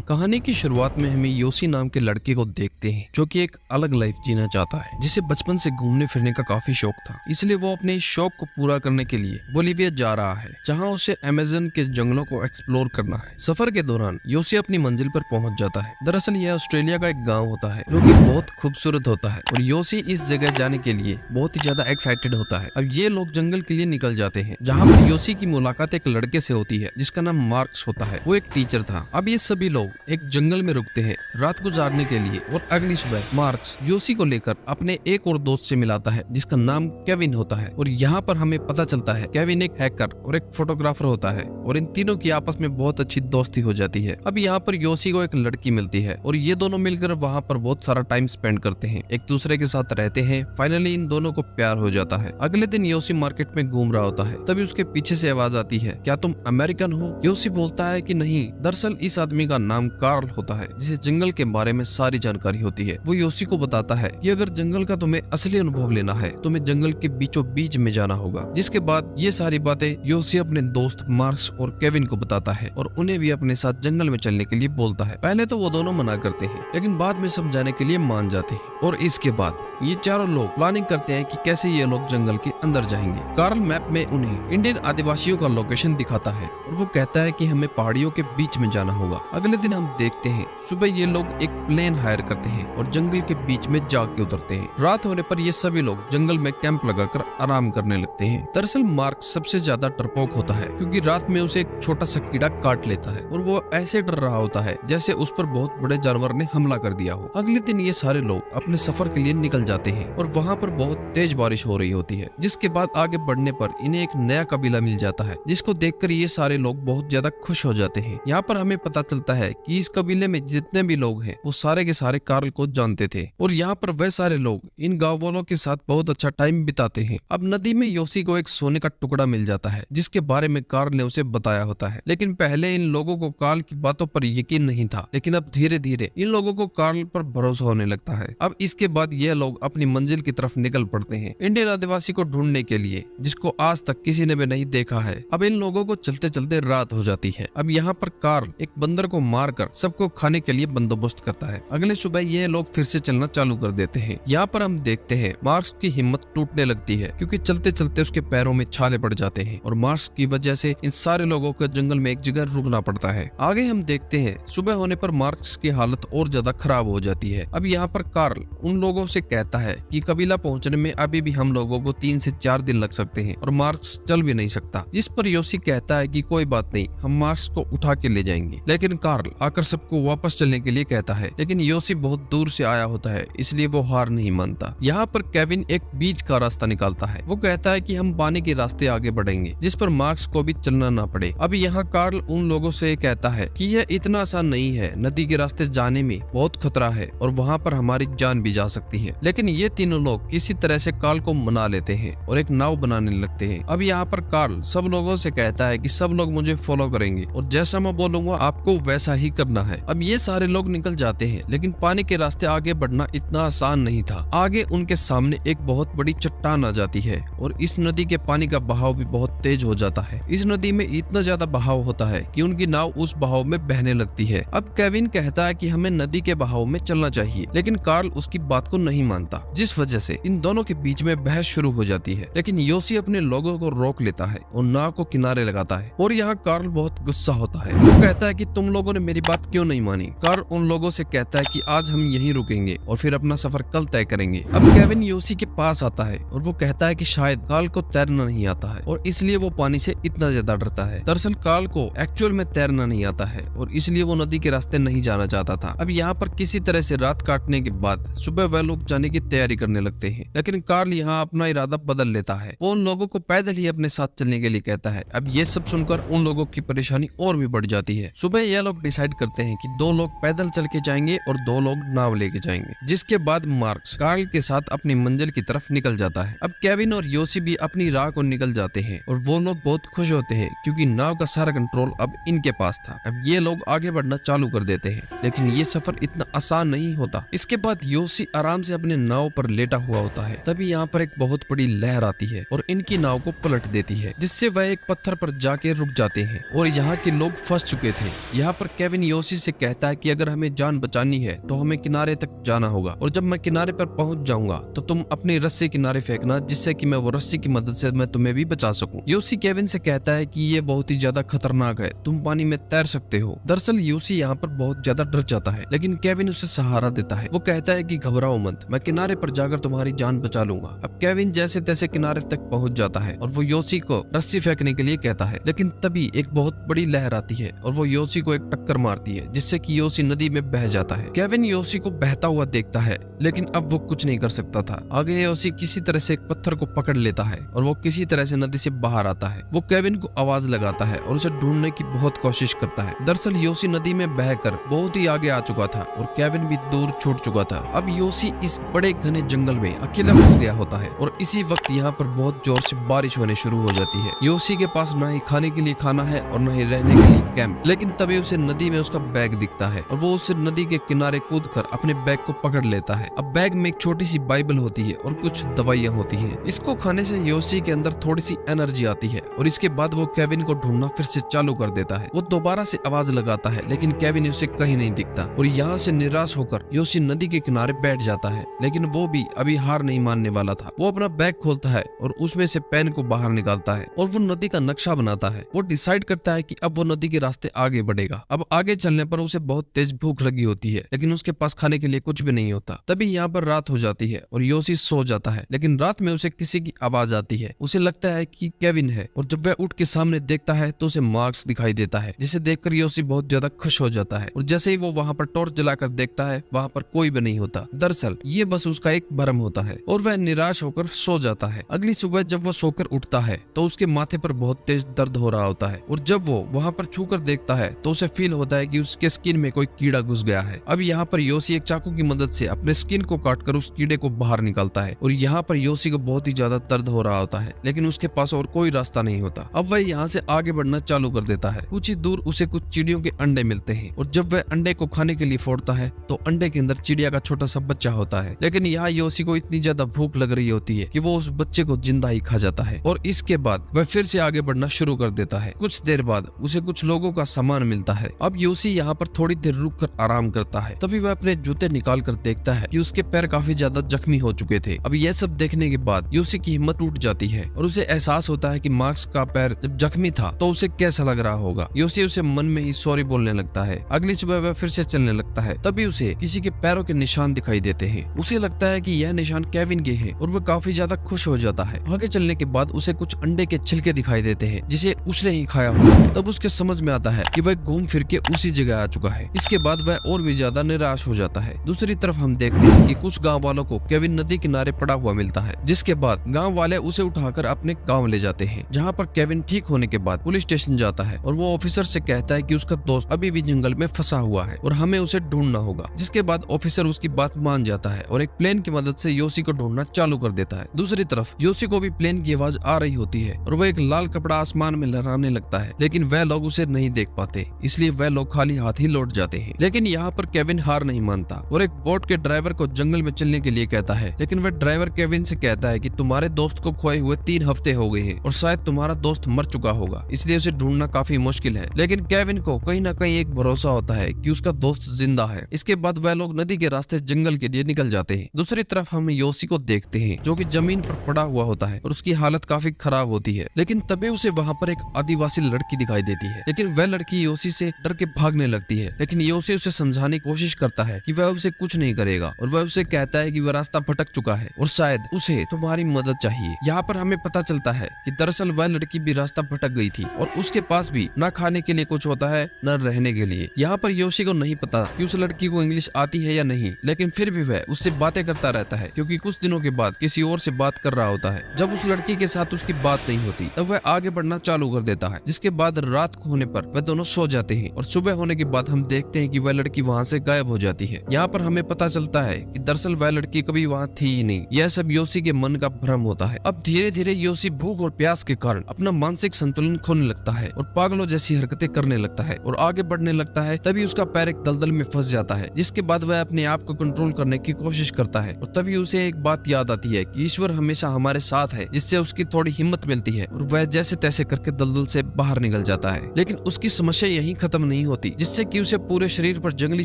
कहानी की शुरुआत में हमें योसी नाम के लड़के को देखते हैं जो कि एक अलग लाइफ जीना चाहता है, जिसे बचपन से घूमने फिरने का काफी शौक था। इसलिए वो अपने इस शौक को पूरा करने के लिए बोलीविया जा रहा है, जहां उसे अमेज़न के जंगलों को एक्सप्लोर करना है। सफर के दौरान योसी अपनी मंजिल पर पहुंच जाता है। दरअसल यह ऑस्ट्रेलिया का एक गाँव होता है जो कि बहुत खूबसूरत होता है और योसी इस जगह जाने के लिए बहुत ही ज्यादा एक्साइटेड होता है। अब ये लोग जंगल के लिए निकल जाते हैं, जहाँ पर योसी की मुलाकात एक लड़के से होती है जिसका नाम मार्क्स होता है। वो एक टीचर था। अब ये सभी लोग एक जंगल में रुकते हैं रात गुजारने के लिए और अगली सुबह मार्क्स योसी को लेकर अपने एक और दोस्त से मिलाता है जिसका नाम केविन होता है। और यहाँ पर हमें पता चलता है केविन एक हैकर और एक फोटोग्राफर होता है और इन तीनों की आपस में बहुत अच्छी दोस्ती हो जाती है। अब यहाँ पर योसी को एक लड़की मिलती है और ये दोनों मिलकर वहाँ पर बहुत सारा टाइम स्पेंड करते हैं, एक दूसरे के साथ रहते हैं। फाइनली इन दोनों को प्यार हो जाता है। अगले दिन योसी मार्केट में घूम रहा होता है, तभी उसके पीछे से आवाज आती है, क्या तुम अमेरिकन हो? योसी बोलता है कि नहीं, दरअसल इस आदमी का नाम कार्ल होता है जिसे जंगल के बारे में सारी जानकारी होती है। वो योसी को बताता है कि अगर जंगल का तुम्हें असली अनुभव लेना है तुम्हें जंगल के बीचों बीच में जाना होगा। जिसके बाद ये सारी बातें योसी अपने दोस्त मार्क्स और केविन को बताता है और उन्हें भी अपने साथ जंगल में चलने के लिए बोलता है। पहले तो वो दोनों मना करते हैं, लेकिन बाद में सब जाने के लिए मान जाते हैं और इसके बाद ये चारों लोग प्लानिंग करते हैं कि कैसे ये लोग जंगल के अंदर जाएंगे। कार्ल मैप में उन्हें इंडियन आदिवासियों का लोकेशन दिखाता है और वो कहता है कि हमें पहाड़ियों के बीच में जाना होगा। अगले दिन हम देखते हैं सुबह ये लोग एक प्लेन हायर करते हैं और जंगल के बीच में जाके उतरते हैं। रात होने पर ये सभी लोग जंगल में कैंप लगाकर आराम करने लगते हैं। दरअसल मार्क सबसे ज्यादा डरपोक होता है क्योंकि रात में उसे एक छोटा सा कीड़ा काट लेता है और वो ऐसे डर रहा होता है जैसे उस पर बहुत बड़े जानवर ने हमला कर दिया हो। अगले दिन ये सारे लोग अपने सफर के लिए निकल जाते हैं और वहाँ पर बहुत तेज बारिश हो रही होती है, जिसके बाद आगे बढ़ने पर इन्हें एक नया कबीला मिल जाता है जिसको देखकर ये सारे लोग बहुत ज्यादा खुश हो जाते हैं। यहाँ पर हमें पता चलता है कि इस कबीले में जितने भी लोग हैं वो सारे के सारे कार्ल को जानते थे और यहाँ पर वह सारे लोग इन गाँव वालों के साथ बहुत अच्छा टाइम बिताते हैं। अब नदी में योसी को एक सोने का टुकड़ा मिल जाता है जिसके बारे में कार्ल ने उसे बताया होता है, लेकिन पहले इन लोगों को कार्ल की बातों पर यकीन नहीं था, लेकिन अब धीरे धीरे इन लोगों को कार्ल पर भरोसा होने लगता है। अब इसके बाद ये लोग अपनी मंजिल की तरफ निकल पड़ते हैं इंडियन आदिवासी को ढूंढने के लिए, जिसको आज तक किसी ने भी नहीं देखा है। अब इन लोगों को चलते चलते रात हो जाती है। अब यहाँ पर कार्ल एक बंदर को मारकर सबको खाने के लिए बंदोबस्त करता है। अगले सुबह ये लोग फिर से चलना चालू कर देते हैं। यहाँ पर हम देखते हैं मार्क्स की हिम्मत टूटने लगती है क्योंकि चलते चलते उसके पैरों में छाले पड़ जाते हैं और मार्क्स की वजह से इन सारे लोगों को जंगल में एक जगह रुकना पड़ता है। आगे हम देखते हैं सुबह होने पर मार्क्स की हालत और ज्यादा खराब हो जाती है। अब यहाँ पर कार्ल उन लोगों से कहता है कि कबीला पहुंचने में अभी भी हम लोगों को 3 से 4 दिन लग सकते हैं और मार्क्स चल भी नहीं सकता। जिस पर योसी कहता है कि कोई बात नहीं, हम मार्क्स को उठा के ले जाएंगे। लेकिन कार्ल आकर सबको वापस चलने के लिए कहता है, लेकिन योसी बहुत दूर से आया होता है इसलिए वो हार नहीं मानता। यहाँ पर केविन एक बीच का रास्ता निकालता है। वो कहता है कि हम पानी के रास्ते आगे बढ़ेंगे जिस पर मार्क्स को भी चलना ना पड़े। अब यहाँ कार्ल उन लोगों से कहता है कि यह इतना आसान नहीं है, नदी के रास्ते जाने में बहुत खतरा है और वहाँ पर हमारी जान भी जा सकती है। लेकिन ये तीनों लोग किसी तरह से कार्ल को मना लेते हैं और एक नाव बनाने लगते हैं। अब यहाँ पर कार्ल सब लोगों से कहता है कि सब लोग मुझे फॉलो करेंगे और जैसा मैं बोलूंगा आपको वैसा ही करना है। अब ये सारे लोग निकल जाते हैं, लेकिन पानी के रास्ते आगे बढ़ना इतना आसान नहीं था। आगे उनके सामने एक बहुत बड़ी चट्टान आ जाती है और इस नदी के पानी का बहाव भी बहुत तेज हो जाता है। इस नदी में इतना ज्यादा बहाव होता है कि उनकी नाव उस बहाव में बहने लगती है। अब केविन कहता है कि हमें नदी के बहाव में चलना चाहिए, लेकिन कार्ल उसकी बात को नहीं मानता, जिस वजह से इन दोनों के बीच में बहस शुरू हो जाती है। लेकिन योसी अपने लोगों को रोक लेता है और नाव को किनारे लगाता है और यहाँ कार्ल बहुत गुस्सा होता है। वो कहता है कि तुम लोगों ने मेरी बात क्यों नहीं मानी। कार्ल उन लोगों से कहता है कि आज हम यहीं रुकेंगे और फिर अपना सफर कल तय करेंगे। अब केविन योसी के पास आता है और वो कहता है कि शायद कार्ल को तैरना नहीं आता है और इसलिए वो पानी से इतना ज्यादा डरता है। दरअसल कार्ल को एक्चुअल में तैरना नहीं आता है और इसलिए वो नदी के रास्ते नहीं जाना चाहता था। अब यहाँ पर किसी तरह से रात काटने के बाद सुबह वह लोग जाने की तैयारी करने लगते हैं, लेकिन कार्ल यहाँ अपना इरादा बदल लेता है। वो उन लोगों को पैदल ही अपने साथ चलने के लिए कहता है। अब ये सब सुनकर उन लोगों की परेशानी और भी बढ़ जाती है। सुबह ये लोग डिसाइड करते हैं कि 2 लोग पैदल चल के जाएंगे और 2 लोग नाव लेके जाएंगे, जिसके बाद मार्क्स कार्ल के साथ अपनी मंजिल की तरफ निकल जाता है। अब केविन और योसी भी अपनी राह को निकल जाते हैं और वो लोग बहुत खुश होते हैं क्योंकि नाव का सारा कंट्रोल अब इनके पास था। अब ये लोग आगे बढ़ना चालू कर देते हैं, लेकिन ये सफर इतना आसान नहीं होता। इसके बाद योसी आराम से अपने नाव पर लेटा हुआ होता है। तभी यहाँ पर एक बहुत बड़ी लहर आती है और इनकी नाव को पलट देती है, जिससे वह एक पत्थर पर जाके रुक जाते हैं और यहाँ के लोग फंस चुके थे। यहाँ पर केविन केविन योशी से कहता है कि अगर हमें जान बचानी है तो हमें किनारे तक जाना होगा, और जब मैं किनारे पर पहुंच जाऊंगा तो तुम अपनी रस्सी किनारे फेंकना, जिससे कि मैं वो रस्सी की मदद से मैं तुम्हें भी बचा सकूं। योशी केविन से कहता है कि ये बहुत ही ज्यादा खतरनाक है, तुम पानी में तैर सकते हो। दरअसल योशी यहाँ पर बहुत ज्यादा डर जाता है, लेकिन केविन उसे सहारा देता है। वो कहता है कि घबराओ मत, मैं किनारे पर जाकर तुम्हारी जान बचा लूंगा। अब केविन जैसे तैसे किनारे तक पहुंच जाता है और वो योशी को रस्सी फेंकने के लिए कहता है, लेकिन तभी एक बहुत बड़ी लहर आती है और वो योशी को एक टक्कर मारती है, जिससे कि योशी नदी में बह जाता है। केविन योशी को बहता हुआ देखता है, लेकिन अब वो कुछ नहीं कर सकता था। आगे योशी किसी तरह से एक पत्थर को पकड़ लेता है और वो किसी तरह से नदी से बाहर आता है। वो केविन को आवाज लगाता है और उसे ढूंढने की बहुत कोशिश करता है। दरअसल योशी नदी में बहकर बहुत ही आगे आ चुका था और केविन भी दूर छूट चुका था। अब योशी इस बड़े घने जंगल में अकेला फंस गया होता है और इसी वक्त यहाँ पर बहुत जोर से बारिश होने शुरू हो जाती है। योशी के पास न ही खाने के लिए खाना है और न ही रहने के लिए कैंप, लेकिन तभी उसे नदी में उसका बैग दिखता है और वो उस नदी के किनारे कूदकर अपने बैग को पकड़ लेता है। अब बैग में एक छोटी सी बाइबल होती है और कुछ दवाइयाँ होती है। इसको खाने से योशी के अंदर थोड़ी सी एनर्जी आती है और इसके बाद वो केविन को ढूंढना फिर से चालू कर देता है। वो दोबारा से आवाज लगाता है, लेकिन केविन उसे कहीं नहीं दिखता और यहाँ से निराश होकर योशी नदी के किनारे बैठ जाता है। लेकिन वो भी अभी हार नहीं मानने वाला था। वो अपना बैग खोलता है और उसमें से पेन को बाहर निकालता है और वो नदी का नक्शा बनाता है। वो डिसाइड करता है कि अब वो नदी के रास्ते आगे बढ़ेगा। अब आगे चलने पर उसे बहुत तेज भूख लगी होती है, लेकिन उसके पास खाने के लिए कुछ भी नहीं होता। तभी यहाँ पर रात हो जाती है और योशी सो जाता है, लेकिन रात में उसे किसी की आवाज आती है। उसे लगता है कि केविन है और जब वह उठ के सामने देखता है तो उसे मार्क्स दिखाई देता है, जिसे देखकर योशी बहुत ज्यादा खुश हो जाता है और जैसे ही वो वहाँ पर टॉर्च जलाकर देखता है वहाँ पर कोई भी नहीं होता। दरअसल ये बस उसका एक भ्रम होता है और वह निराश होकर सो जाता है। अगली सुबह जब वो सोकर उठता है तो उसके माथे पर बहुत तेज दर्द हो रहा होता है और जब वो वहाँ पर छूकर देखता है तो उसे फील होता है कि उसके स्किन में कोई कीड़ा घुस गया है। अब यहाँ पर योशी एक चाकू की मदद से अपने स्किन को काटकर उस कीड़े को बाहर निकालता है और यहाँ पर योशी को बहुत ही ज्यादा दर्द हो रहा होता है, लेकिन उसके पास और कोई रास्ता नहीं होता। अब वह यहाँ से आगे बढ़ना चालू कर देता है। कुछ ही दूर उसे कुछ चिड़ियों के अंडे मिलते हैं और जब वह अंडे को खाने के लिए फोड़ता है तो अंडे के अंदर चिड़िया का छोटा सा बच्चा होता है, लेकिन यहाँ योशी को इतनी ज्यादा भूख लग रही होती है कि वो उस बच्चे को जिंदा ही खा जाता है और इसके बाद वह फिर से आगे बढ़ना शुरू कर देता है। कुछ देर बाद उसे कुछ लोगों का सामान मिलता है। अब योशी यहाँ पर थोड़ी देर रुक कर आराम करता है। तभी वह अपने जूते निकाल कर देखता है कि उसके पैर काफी ज्यादा जख्मी हो चुके थे। अब यह सब देखने के बाद योशी की हिम्मत टूट जाती है और उसे एहसास होता है कि मार्क्स का पैर जब जख्मी था तो उसे कैसा लग रहा होगा। योशी उसे मन में ही सॉरी बोलने लगता है। अगली सुबह वह फिर से चलने लगता है। तभी उसे किसी के पैरों के निशान दिखाई देते हैं। उसे लगता है कि यह निशान केविन के हैं और वह काफी ज्यादा खुश हो जाता है। आगे चलने के बाद उसे कुछ अंडे के छिलके दिखाई देते हैं जिसे उसने ही खाया हुआ। तब उसके समझ में आता है कि वह घूम फिर के उसी जगह आ चुका है। इसके बाद वह और भी ज्यादा निराश हो जाता है। दूसरी तरफ हम देखते हैं कि कुछ गाँव वालों को केविन नदी किनारे पड़ा हुआ मिलता है, जिसके बाद गाँव वाले उसे उठाकर अपने गाँव ले जाते हैं, जहाँ पर केविन ठीक होने के बाद पुलिस स्टेशन जाता है और वो ऑफिसर से कहता है कि उसका दोस्त अभी भी जंगल में फंसा हुआ है और हमें उसे ढूंढना होगा। जिसके बाद ऑफिसर उसकी बात मान जाता है और एक प्लेन की मदद से योशी को ढूंढना चालू कर देता है। दूसरी तरफ योशी को भी प्लेन की आवाज आ रही होती है और वह एक लाल कपड़ा आसमान में लहराने लगता है, लेकिन वह लोग उसे नहीं देख पाते, इसलिए वह लोग खाली हाथ ही लौट जाते हैं। लेकिन यहाँ पर केविन हार नहीं मानता और एक बोट के ड्राइवर को जंगल में चलने के लिए कहता है, लेकिन वह ड्राइवर केविन से कहता है कि तुम्हारे दोस्त को खोए हुए 3 हफ्ते हो गए हैं और शायद तुम्हारा दोस्त मर चुका होगा, इसलिए उसे ढूंढना काफी मुश्किल है। लेकिन केविन को कहीं ना कहीं एक भरोसा होता है कि उसका दोस्त जिंदा है। इसके बाद वह लोग नदी के रास्ते जंगल के लिए निकल जाते हैं। दूसरी तरफ हम योशी को देखते हैं जो कि जमीन पर पड़ा हुआ होता है और उसकी हालत काफी खराब होती है। लेकिन तभी उसे वहाँ पर एक आदिवासी लड़की दिखाई देती है, लेकिन वह लड़की योशी से डर के भागने लगती है। लेकिन योशी उसे समझाने की कोशिश करता है कि वह उसे कुछ नहीं करेगा और वह उसे कहता है कि वह रास्ता भटक चुका है और शायद उसे तुम्हारी मदद चाहिए। यहाँ पर हमें पता चलता है कि दरअसल वह लड़की भी रास्ता भटक गई थी और उसके पास भी न खाने के लिए कुछ होता है न रहने के लिए। यहाँ पर योशी को नहीं पता कि उस लड़की को इंग्लिश आती है या नहीं, लेकिन फिर भी वह उससे बातें करता रहता है क्योंकि कुछ दिनों के बाद किसी और से बात कर रहा होता है। जब उस लड़की के साथ उसकी बात नहीं होती तब वह आगे बढ़ना चालू कर देता है, जिसके बाद रात को होने पर वह दोनों सो जाते हैं और सुबह होने के बाद हम देखते हैं कि वह लड़की वहाँ से गायब हो जाती है। यहाँ पर हमें पता चलता है कि दरअसल वह लड़की कभी वहाँ थी ही नहीं। यह सब योशी के मन का भ्रम होता है। अब धीरे धीरे योशी भूख और प्यास के कारण अपना मानसिक संतुलन खोने लगता है और पागलों जैसी हरकतें करने लगता है और आगे बढ़ने लगता है। तभी उसका पैर एक दलदल में फंस जाता है, जिसके बाद वह अपने आप को कंट्रोल करने की कोशिश करता है और तभी उसे एक बात याद आती है कि ईश्वर हमेशा हमारे साथ है, जिससे उसकी थोड़ी हिम्मत मिलती है और वह जैसे तैसे करके दलदल से बाहर निकल जाता है। लेकिन उसकी समस्या यहीं खत्म नहीं होती, जिससे कि उसे पूरे शरीर पर जंगली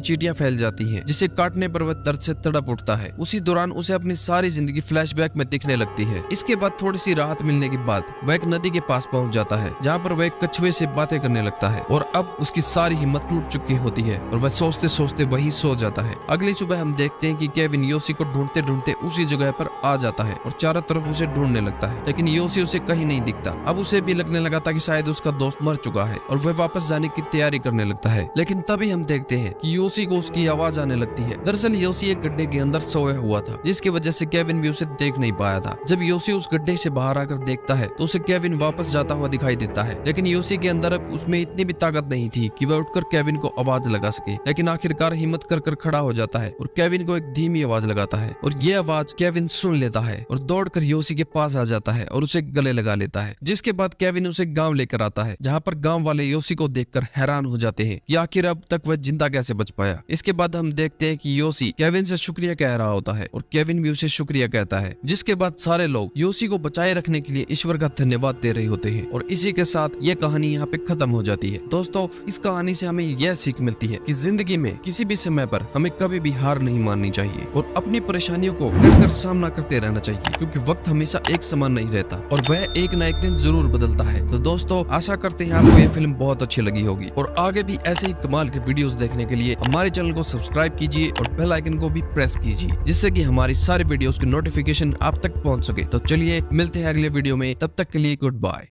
चींटियां फैल जाती हैं, जिसे काटने पर वह दर्द से तड़प उठता है। उसी दौरान उसे अपनी सारी जिंदगी फ्लैशबैक में दिखने लगती है। इसके बाद थोड़ी सी राहत मिलने के बाद वह एक नदी के पास पहुंच जाता है, जहाँ पर वह एक कछुए से बातें करने लगता है और अब उसकी सारी हिम्मत टूट चुकी होती है और वह सोचते सोचते वही सो जाता है। अगली सुबह हम देखते हैं कि केविन योसी को ढूंढते ढूंढते उसी जगह पर आ जाता है और चारों तरफ उसे ढूंढने लगता है, लेकिन योसी उसे कहीं नहीं दिखता। अब उसे भी लगने लगा था कि शायद उसका दोस्त मर चुका है और वह वापस जाने की तैयारी करने लगता है। लेकिन तभी हम देखते हैं कि योसी को उसकी आवाज आने लगती है। दरअसल योसी एक गड्ढे के अंदर सोया हुआ था, जिसकी वजह से केविन भी उसे देख नहीं पाया था। जब योसी उस गड्ढे से बाहर आकर देखता है तो उसे केविन वापस जाता हुआ दिखाई देता है, लेकिन योसी के अंदर अब उसमें इतनी भी ताकत नहीं थी कि वह उठकर केविन को आवाज लगा सके। लेकिन आखिरकार हिम्मत कर खड़ा हो जाता है और केविन को एक धीमी आवाज लगाता है और ये आवाज केविन सुन लेता है और दौड़कर योसी के पास आ जाता है और उसे गले लगा लेता है। जिसके बाद केविन उसे गांव लेकर आता है, जहाँ पर गांव वाले योसी को देखकर हैरान हो जाते हैं कि आखिर अब तक वह जिंदा कैसे बच पाया। इसके बाद हम देखते हैं कि योसी केविन से शुक्रिया कह रहा होता है और केविन भी उसे शुक्रिया कहता है। जिसके बाद सारे लोग योसी को बचाए रखने के लिए ईश्वर का धन्यवाद दे रहे होते हैं और इसी के साथ ये कहानी यहाँ पे खत्म हो जाती है। दोस्तों, इस कहानी से हमें यह सीख मिलती है कि जिंदगी में किसी भी समय पर हमें कभी भी हार नहीं माननी चाहिए और अपनी परेशानियों को डटकर सामना करते रहना चाहिए, क्योंकि वक्त हमेशा एक समान नहीं रहता और वह एक ना एक दिन जरूर बदलता है। तो दोस्तों, आशा करते हैं आपको यह फिल्म बहुत अच्छी लगी होगी और आगे भी ऐसे ही कमाल के वीडियोस देखने के लिए हमारे चैनल को सब्सक्राइब कीजिए और बेल आइकन को भी प्रेस कीजिए, जिससे कि हमारी सारी वीडियोस की नोटिफिकेशन आप तक पहुंच सके। तो चलिए मिलते हैं अगले वीडियो में, तब तक के लिए गुड बाय।